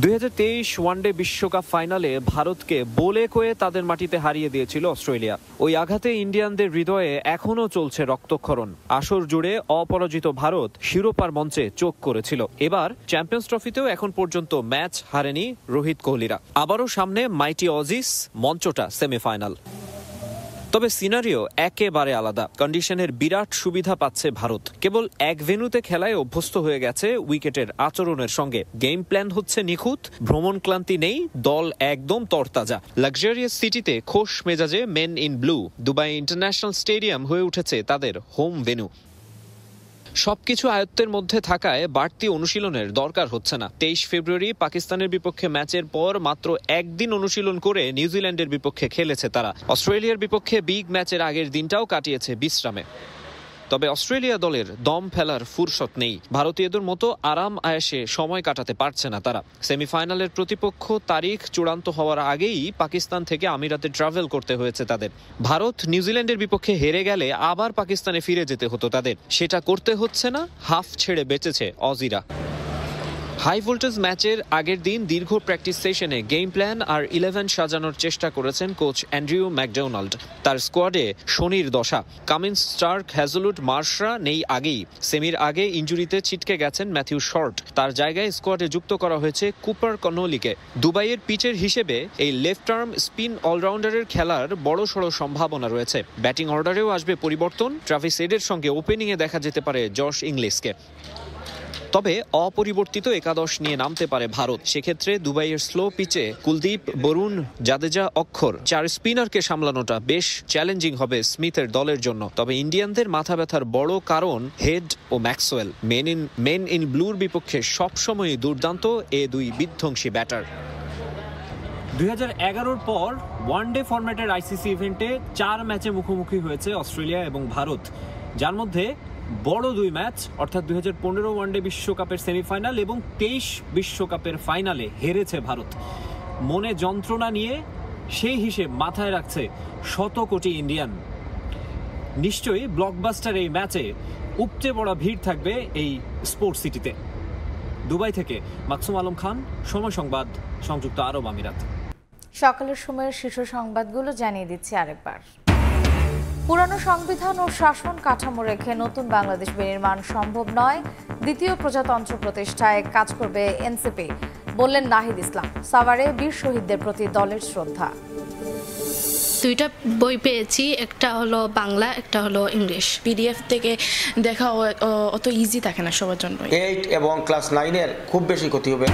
2023 ওয়ানডে বিশ্বকাপ ফাইনালে ভারতকে বলে কয়ে তাদের মাটিতে হারিয়ে দিয়েছিল অস্ট্রেলিয়া। ওই আঘাতে ইন্ডিয়ানদের হৃদয়ে এখনও চলছে রক্তক্ষরণ। আসর জুড়ে অপরাজিত ভারত শিরোপার মঞ্চে চোখ করেছিল। এবার চ্যাম্পিয়ন্স ট্রফিতেও এখন পর্যন্ত ম্যাচ হারেনি রোহিত কোহলিরা। আবারও সামনে মাইটি অজিস, মঞ্চটা সেমিফাইনাল। তবে সিনারিও একেবারে আলাদা। কন্ডিশনের বিরাট সুবিধা পাচ্ছে ভারত। কেবল এক ভেন্যুতে খেলায় অভ্যস্ত হয়ে গেছে উইকেটের আচরণের সঙ্গে। গেম প্ল্যান হচ্ছে নিখুঁত, ভ্রমণ ক্লান্তি নেই, দল একদম তরতাজা। লাক্সারিয়াস সিটিতে খোশ মেজাজে men in blue. Dubai international stadium হয়ে উঠেছে তাদের হোম ভেন্যু। সবকিছু আয়ত্তের মধ্যে থাকায় বাড়তি অনুশীলনের দরকার হচ্ছে না। 23 ফেব্রুয়ারি পাকিস্তানের বিপক্ষে ম্যাচের পর মাত্র একদিন অনুশীলন করে নিউজিল্যান্ডের বিপক্ষে খেলেছে তারা। অস্ট্রেলিয়ার বিপক্ষে বিগ ম্যাচের আগের দিনটাও কাটিয়েছে বিশ্রামে। তবে অস্ট্রেলিয়া দলের দম ফেলার ফুরসত নেই। ভারতীয়দের মতো আরাম আয়েশে সময় কাটাতে পারছে না তারা। সেমিফাইনালের প্রতিপক্ষ তারিখ চূড়ান্ত হওয়ার আগেই পাকিস্তান থেকে আমিরাতে ট্রাভেল করতে হয়েছে তাদের। ভারত নিউজিল্যান্ডের বিপক্ষে হেরে গেলে আবার পাকিস্তানে ফিরে যেতে হতো তাদের। সেটা করতে হচ্ছে না, হাফ ছেড়ে বেঁচেছে অজিরা। হাই ভোল্টেজ ম্যাচের আগের দিন দীর্ঘ প্র্যাকটিস সেশনে গেম প্ল্যান আর 11 সাজানোর চেষ্টা করেছেন কোচ অ্যান্ড্রিউ ম্যাকডোনাল্ড। তার স্কোয়াডে শনির দশা। কামিন্স, স্টার্ক, হ্যাজলউড, মার্শরা নেই আগেই। সেমির আগে ইনজুরিতে ছিটকে গেছেন ম্যাথিউ শর্ট। তার জায়গায় স্কোয়াডে যুক্ত করা হয়েছে কুপার কনোলিকে। দুবাইয়ের পিচের হিসেবে এই লেফট আর্ম স্পিন অলরাউন্ডারের খেলার বড়সড় সম্ভাবনা রয়েছে। ব্যাটিং অর্ডারেও আসবে পরিবর্তন। ট্রাভিস হেডের সঙ্গে ওপেনিংয়ে দেখা যেতে পারে জশ ইংলিশকে। তবে অপরিবর্তিত একাদশ নিয়ে নামতে পারে ভারত। সেক্ষেত্রে দুবাইয়ের স্লো পিচে কুলদীপ, বরুণ, জাদেজা, অক্ষর 4 স্পিনারকে সামলানোটা বেশ চ্যালেঞ্জিং হবে স্মিথের দলের জন্য। তবে ইন্ডিয়ানদের মাথা ব্যথার বড় কারণ হেড ও ম্যাক্সওয়েল। মেন ইন ব্লুর বিপক্ষে সবসময়ই দুর্দান্ত এ দুই বিধ্বংসী ব্যাটার। 2011 পর ওয়ানডে ফরম্যাটের আইসিসি ইভেন্টে 4 ম্যাচে মুখোমুখি হয়েছে অস্ট্রেলিয়া এবং ভারত, যার মধ্যে বড় 2 ম্যাচ অর্থাৎ 2015 ওয়ানডে বিশ্বকাপের সেমিফাইনাল এবং 23 বিশ্বকাপের ফাইনালে হেরেছে ভারত। মনে যন্ত্রণা নিয়ে সেই হিসেব মাথায় রাখছে শত কোটি ইন্ডিয়ান। নিশ্চয়ই ব্লকবাস্টার এই ম্যাচে উপচে পড়া ভিড় থাকবে এই স্পোর্টস সিটিতে। দুবাই থেকে মাকসুম আলম খান, সময় সংবাদ, সংযুক্ত আরব আমিরাত। সকালের সময়ের শীর্ষ সংবাদগুলো জানিয়ে দিচ্ছি আরেকবার। পুরানো সংবিধান ও শাসন কাঠামো রেখে নতুন বাংলাদেশ বিনির্মাণ সম্ভব নয়। দ্বিতীয় প্রজাতন্ত্র প্রতিষ্ঠায় কাজ করবে এনসিপি, বললেন নাহিদ ইসলাম। সাভারে বীর শহীদদের প্রতি দলের শ্রদ্ধা। 2টা বই পেয়েছি, একটা হলো বাংলা, একটা হলো ইংলিশ। পিডিএফ থেকে দেখা অত ইজি থাকে না সবার জন্য। 8 এবং ক্লাস 9-এর খুব বেশি ক্ষতি হবে।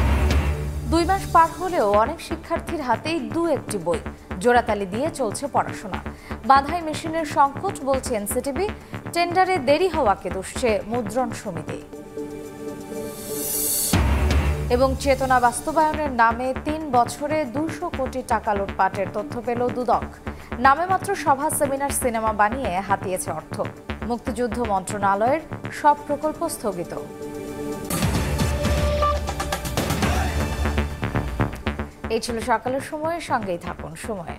2 মাস পার হলেও অনেক শিক্ষার্থীর হাতেই 2-1টি বই। জোড়াতালি দিয়ে চলছে পড়াশোনা। বাধাই মেশিনের সংকট, বলছে এনসিটিবি। টেন্ডারে দেরি হওয়াকে দুষছে মুদ্রণ সমিতি। এবং চেতনা বাস্তবায়নের নামে 3 বছরে 200 কোটি টাকা লুটপাটের তথ্য পেল দুদক। নামে মাত্র সভা, সেমিনার, সিনেমা বানিয়ে হাতিয়েছে অর্থ। মুক্তিযুদ্ধ মন্ত্রণালয়ের সব প্রকল্প স্থগিত। এই ছিল সকালের সময়ের সঙ্গেই থাকুন সময়।